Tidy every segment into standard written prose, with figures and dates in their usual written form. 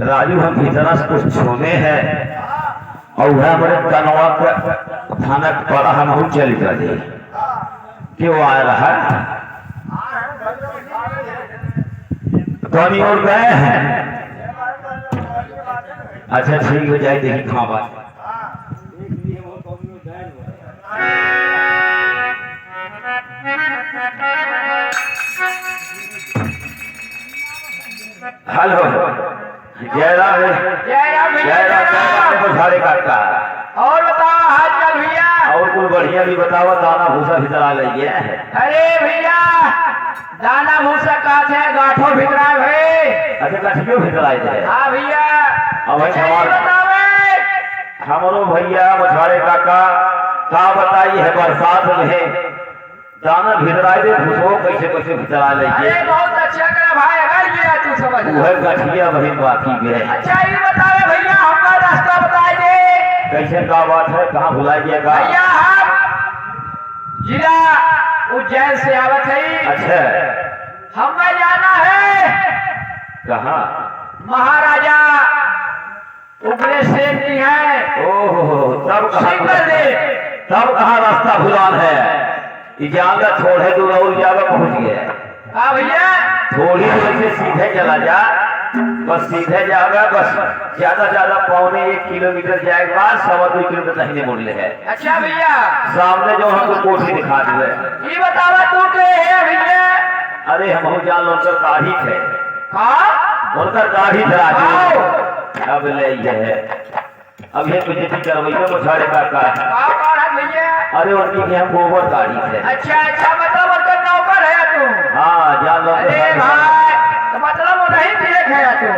राजू हम भीतरा से कुछ छोने हैं और वह हमारे कनवा का थाना पड़ा हम चल गए क्यों आ रहा कहीं और गए हैं। अच्छा ठीक हो जाए देखी कहाँ बात। हेलो जयराम बुझारे काटता और बताओ हाल चाल भैया। और कुछ बढ़िया भी बताओ दाना भूसा भितरा ले। अरे भैया दाना भूसा का थे गाठो भितरा भाई। अच्छा कठियो भितराए थे। हाँ भैया अब बतावे हमारो भैया मछुआरे काका का बताई है बरसात में दाना भितराए दे भूसो कैसे कैसे भितरा ले। अरे बहुत अच्छा करा भाई अगर गया तू समझ वह गठिया वही बाकी है। अच्छा ये बतावे भैया हमारा रास्ता बताए दे कैसे का बात है कहाँ भुला गया का। भैया हम जिला उज्जैन से आवत है। अच्छा हमें जाना है कहाँ। महाराजा उग्रसेन जी है। ओहो तब सिंगल दे तब कहाँ रास्ता भुलान है। इजागा थोड़े दूर और जागा पहुंच गया। हाँ भैया थोड़ी दूर से सीधे चला जा बस सीधे जाएगा बस ज्यादा 1.25 किलोमीटर जाएगा बाद 2.25 किलोमीटर नहीं बोल है। अच्छा भैया सामने जो हमको कोठी दिखा दिए। ये बतावा तू के है भैया। अरे हम जान लो सर दाढ़ी थे हाँ उनका दाढ़ी था अब ले है अब ये तुझे करवाइए मछुआरे काका। भैया अरे उनकी हम गोबर दाढ़ी थे। अच्छा मतलब उनका नौकर है तू। हाँ जान लो। अरे भाई तो मतलब वो नहीं देख है तू।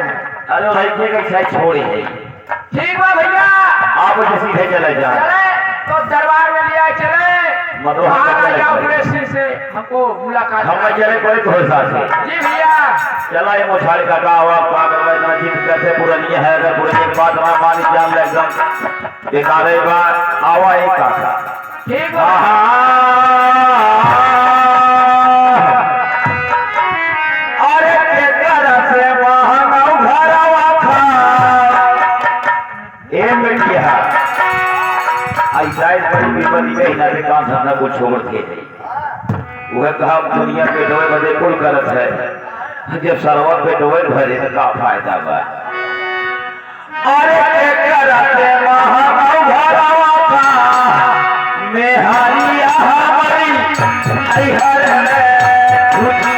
अरे लड़के का शायद छोड़े है। ठीक बा भैया आप सीधे चले जाए चले तो दरबार में लिया चले महाराजा उग्रसेन से हमको मुलाकात हम चले कोई भरोसा से। जी भैया चला ये मछुआरे का आवा का करवाना जीत कैसे पुरानी है अगर पुरानी बात ना मान जान ले एकदम बेकार बात आवा एक का ठीक बा। अरे के कर से महानव घरवा खा ए मिटिया ऐसा इस बड़ी विपत्ति में इना से काम धंधा को छोड़ के वह कहा दुनिया पे डोए बदे कुल करत है जब सरवर पे डोए भरे तो का फायदा बा। अरे के करते महानव घरवा का मेहरिया हमारी हर में छुटी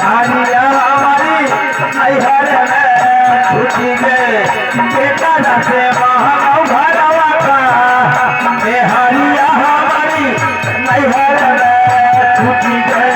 हारिया हमारी हर में छुटी गए बेटा से महानव घरवा का हारिया हमारी हर में छुटी गए।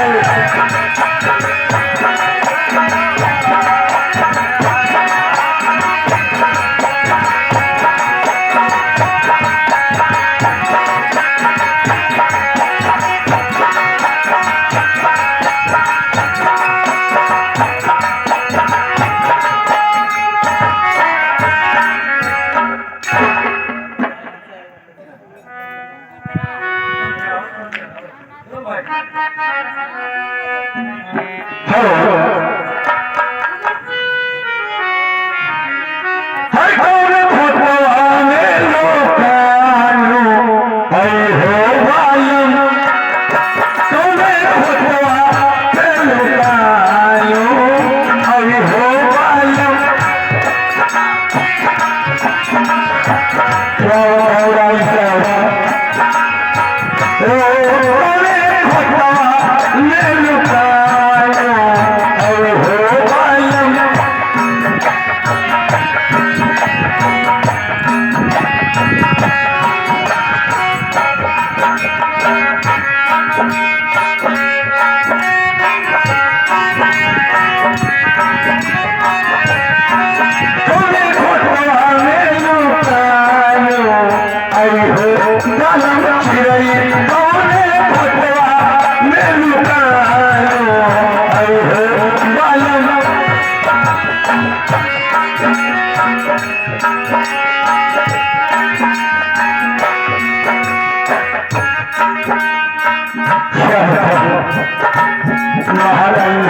महारानी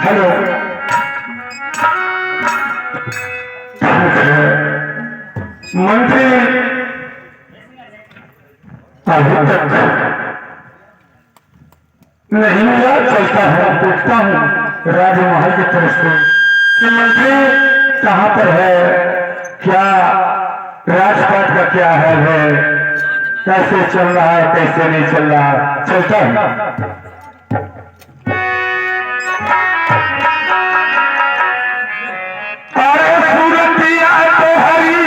हेलो मंत्री अभी तक नहीं मिला। चलता है पूछता हूँ राजमहल की तरफ से कि मंत्री कहाँ पर है, क्या राजपाट का क्या हाल है, कैसे चल रहा है, कैसे नहीं चल रहा। चलता हूँ। अरे सूरतिया तो हरी,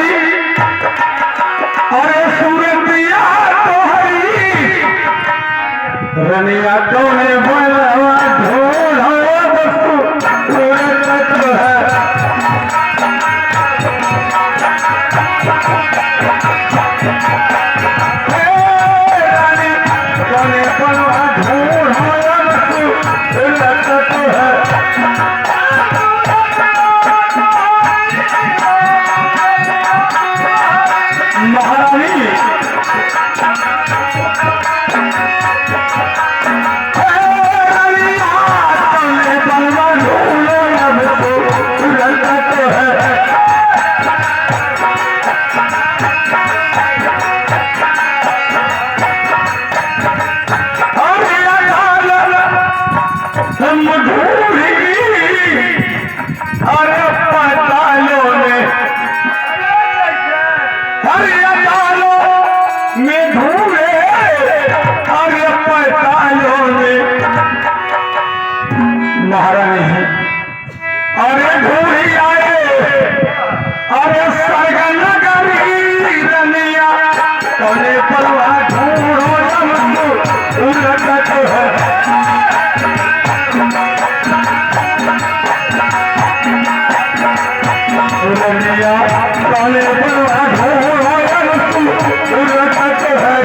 अरे सूरतिया तो हरी, रनिया कौने बनवा ढोल हो बसु पूरे तत्व है। रानी कौने बनवा ढोल हो बसु पूरे तत्व है। महारानी महारानी अरे ढूंढी आए, अरे सरगन गरी रनिया तोरे पलवा ढूंढो हमको उलटत है। रनिया तोरे पलवा ढूंढो हमको उलटत है।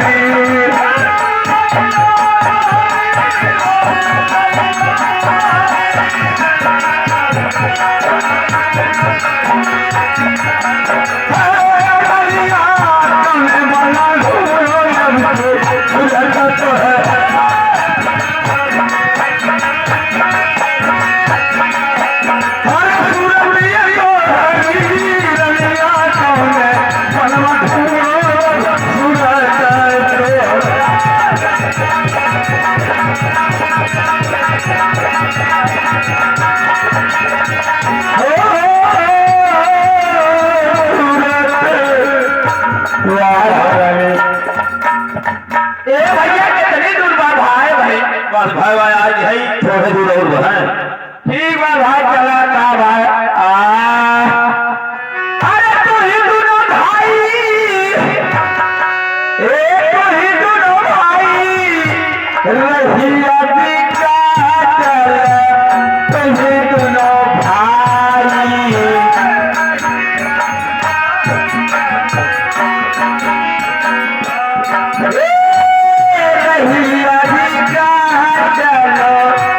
बस भाई भाई आज है थोड़े दूर और है। ठीक है भाई, चला था भाई। अरे तू ही दोनों भाई, तू ही दोनों भाई, रहिया बिका चल, तू ही दोनों भाई। रहिया बिका चलो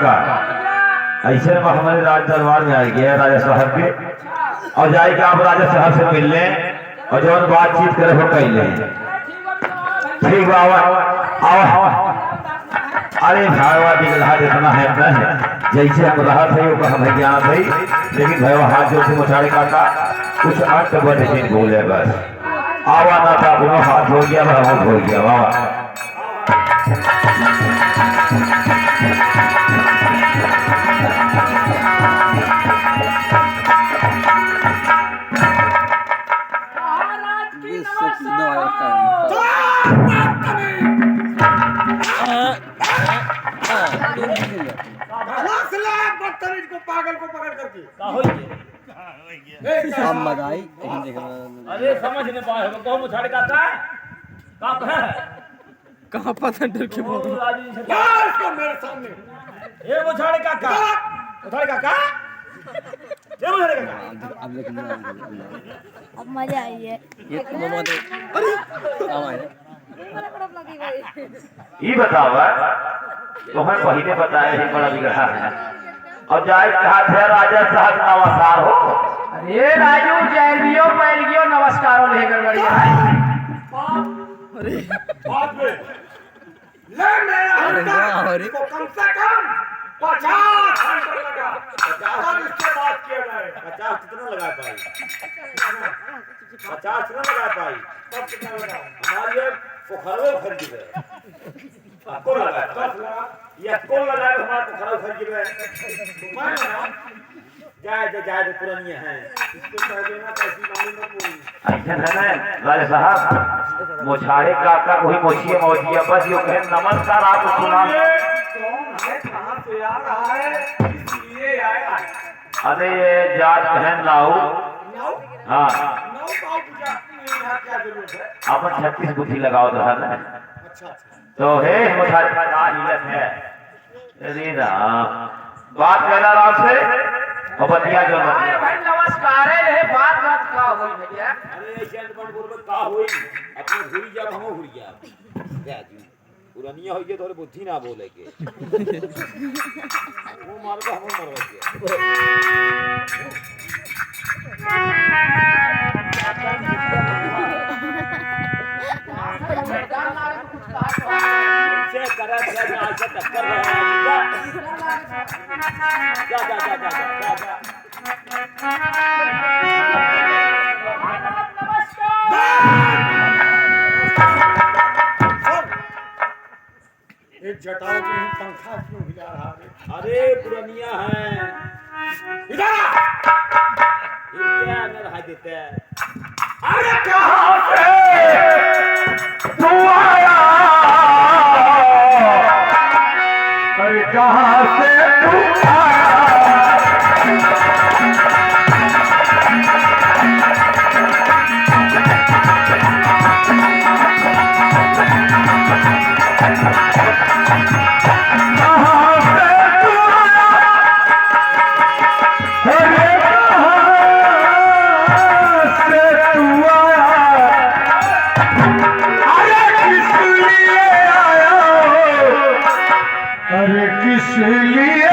काका ऐसे में हमारे राज दरबार में आ गया राजा साहब के और जाएगा आप राजा साहब से मिल लें और जो बातचीत करे हो कह लें। ठीक बाबा आओ। अरे भाईवा दिखला इतना है जैसे हम रहा थे वो कहा भाई यहाँ भाई लेकिन भाई हाथ जोड़ से मुछाड़े काका कुछ अंत बड़े दिन बोले बस आवा ना था दोनों हाथ हो गया हाथ हो गया बाबा। पागल को पकड़ करके अरे समझ नहीं पाए हो कौन मुछाड़े काका कहाँ पता डर के बोल इसको मेरे सामने ये मुछाड़े काका ये मुछाड़े काका अब मजा आई है ये तो मामा तो अरे आवाज ये बतावा तुम्हें पहले बताया ही बड़ा बिगड़ा है और जाए कहा थे राजा साहब नवासार हो। अरे राजू जैलियो पैलियो नमस्कारों लेकर बढ़िया अरे बात में ले मेरा हंटर अरे को कम से कम 50 हंटर लगा 50 इसके बात किया गए 50 कितना लगा पाई 50 कितना लगा पाई तब कितना लगा हमारे ये पोखरवे खरीद गए आपको लगा 10 लगा ये कौन लगा हमारे पोखरवे खरीद गए मैं लगा जाए तो पुरानी है इसको कह देना कैसी गाली मत बोलनी ऐसे है ना राजा साहब मुछाड़े काका वही मोछिए मौजिया बस यो कहे नमस्कार आप सुना कौन है कहां से आ रहा है इसलिए आया है अरे ये जात बहन लाऊ नौ हाँ नौ पाव पूजा यहाँ क्या जरूरत है अपन 36 गुत्थी लगाओ तो है अच्छा तो हे मुछाड़े का हिलत है अरे राम बात कहना राम से और बतिया जो अरे भाई नमस्कार है बात का होई भैया अरे चंद बड़ बोल का होई अपने भूल जा हम भूल जा क्या जी पुरानिया होई थोड़े बुद्धि ना बोले के वो मार के हम मरवा के से करा से आज से टक्कर रहा जा एक जटाओं के पंखा क्यों हिला रहा है अरे पुरानिया है इधर आ! क्या न रहा देते अरे कहां से तू आया अरे कहाँ से तू आया अरे किस लिए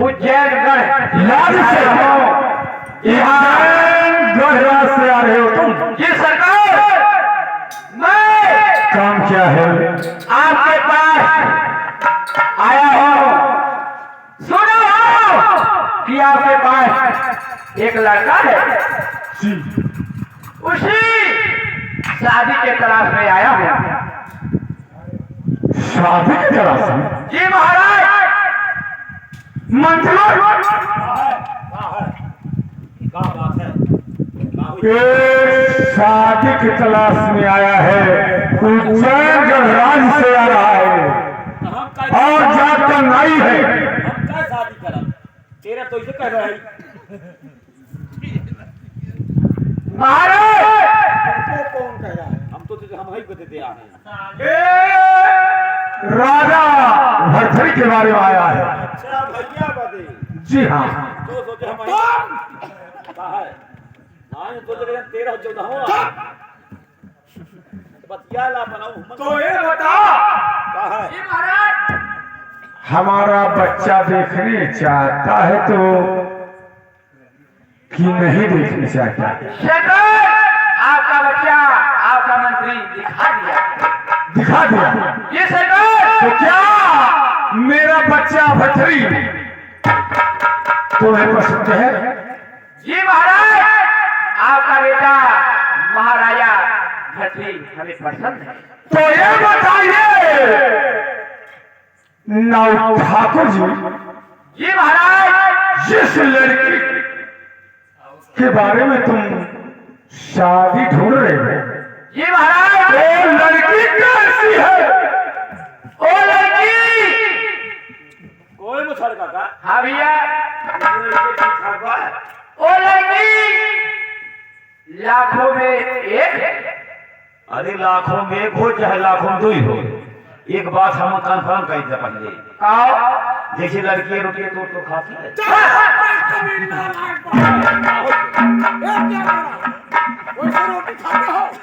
उज्जैन याद से हो गढ़वा से आ रहे हो तुम जी सरकार मैं काम क्या है आपके पास आया हूँ सुनो कि आपके पास एक लड़का है जी उसी शादी के तलाश में आया हूँ शादी की तरह से जी महाराज मंत्री क्या बात है ये शादी की तलाश में आया है, उज्जैन राज से आ रहा है हम का और जाकर नाई है। हम का शादी करब तेरा तो इसे कह रहा है महाराज कौन कह रहा है हम तो तुझे हम ही को देते आ रहे हैं राजा भरथरी के बारे में आया है। अच्छा भैया बदे जी हाँ, तो सोचे हम कहा है ना ये सोच रहे हैं 13 14 बतिया ला बनाऊं तो ये बता कहा है जी महाराज हमारा बच्चा देखने चाहता है तो कि नहीं देखने चाहता? शेखर आपका बच्चा आपका मंत्री दिखा दिया ये शेखर तो क्या मेरा बच्चा भरथरी तुम्हें पसंद है? जी महाराज आपका बेटा महाराजा भरथरी हमें पसंद है। तो ये बताइए नाउ ठाकुर जी, जी महाराज जिस लड़की के बारे में तुम शादी ढूंढ रहे हो जी महाराज वो लड़की कैसी है? ओ लड़की कोई मुछड़ का हाँ भैया ओ लड़की लाखों में एक है। अरे लाखों में एक हो चाहे लाखों में दो ही हो, एक बात हम कन्फर्म कर दे पहले। कहो जैसे लड़की रोटी तो खाती है।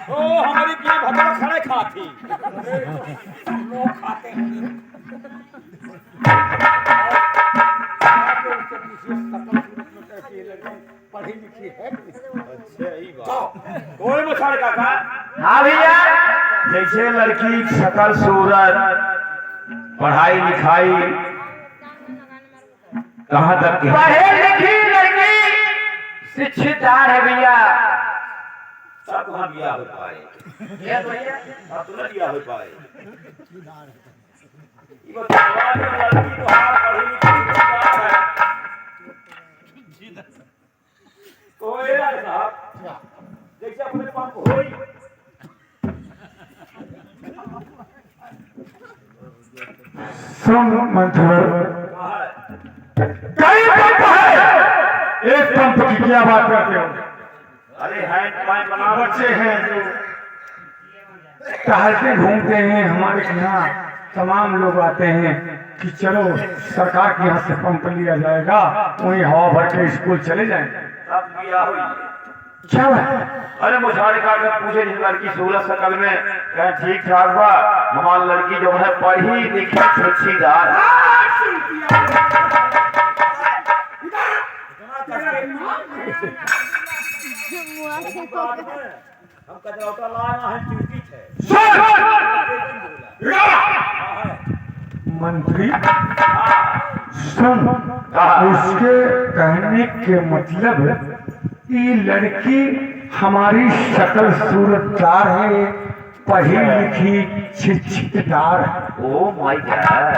ओ हमारी क्या भगवा खड़े खाती लोग खाते हैं पढ़ी लिखी है अच्छा यही बात कोई मुछड़ का हाँ भैया जैसे लड़की शकल सूरत पढ़ाई लिखाई कहाँ तक की है? पढ़े लिखी लड़की शिक्षितदार है भैया। सब वहाँ बिया हो पाए ये भैया अब तो बिया हो पाए ये बतावा कि लड़की तो हार पढ़ी लिखी है कोई यार साहब जैसे अपने पंप होई सुन मंथर, कहा है कई पंप है, एक पंप की क्या बात करते हो? अरे हैंड पाइप बना बच्चे हैं जो टहलते घूमते हैं, हमारे यहाँ तमाम लोग आते हैं कि चलो सरकार के यहाँ से पंप लिया जाएगा, वहीं हवा भर के स्कूल चले जाएंगे। तब बिया हुई। क्या बात? अरे मुझाड़े का अगर पूछे जिस लड़की सूरत शकल में कहे ठीक ठाक बा, हमारी लड़की जो है पढ़ी लिखी शिक्षितदार हम कजौटा लाना है ड्यूटी है मंत्री सुन, उसके कहने के मतलब ये लड़की हमारी शक्ल सूरतदार है, पढ़ी लिखी शिक्षितदार है। Oh my God